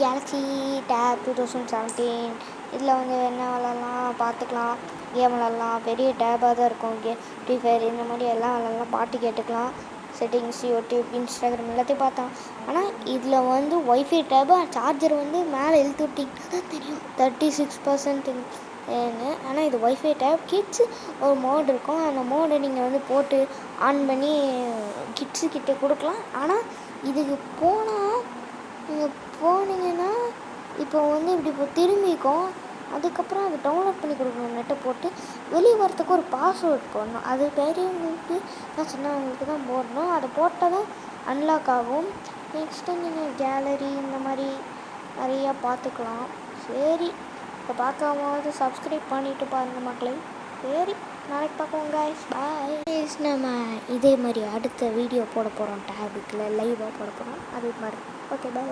Galaxy tape 2017 இதில் வந்து என்ன விளாட்லாம் பார்த்துக்கலாம், கேம் விளாட்லாம். பெரிய டேப்பாக தான் இருக்கும். ஃப்ரீ ஃபயர் இந்த மாதிரி எல்லாம் விளாட்லாம், பாட்டு கேட்டுக்கலாம். செட்டிங்ஸ், யூடியூப், இன்ஸ்டாகிராம் எல்லாத்தையும் பார்த்தோம். ஆனால் இதில் வந்து ஒய்ஃபை டேப்பு சார்ஜர் வந்து மேலே இழுத்து விட்டிங்கன்னா தான் தெரியும் 36%. ஆனால் இது ஒய்ஃபை டேப் கிட்ஸு ஒரு மோடு இருக்கும். அந்த மோடை நீங்கள் வந்து போட்டு ஆன் பண்ணி கிட்ஸுக்கிட்ட கொடுக்கலாம். ஆனால் இதுக்கு போனால் நீங்கள் போனீங்கன்னா இப்போ வந்து இப்படி திரும்பிக்கும். அதுக்கப்புறம் அதை டவுன்லோட் பண்ணி கொடுக்கணும். நெட்டை போட்டு வெளியே வரத்துக்கு ஒரு பாஸ்வேர்ட் போடணும். அது பெரியவங்களுக்கு நான் சின்னவங்களுக்கு தான் போடணும். அதை போட்டால் தான் அன்லாக் ஆகும். நெக்ஸ்ட்டு நீங்கள் கேலரி இந்த மாதிரி நிறையா பார்த்துக்கலாம். சரி, இப்போ பார்க்காமது சப்ஸ்கிரைப் பண்ணிவிட்டு பாருங்கள் மக்களே. சரி, நாளைக்கு பார்ப்போம் கைஸ். பாய். நம்ம இதே மாதிரி அடுத்த வீடியோ போட போகிறோம். டேபுக்கில் லைவாக போட போகிறோம். அதே மாதிரி ஓகே பாய்.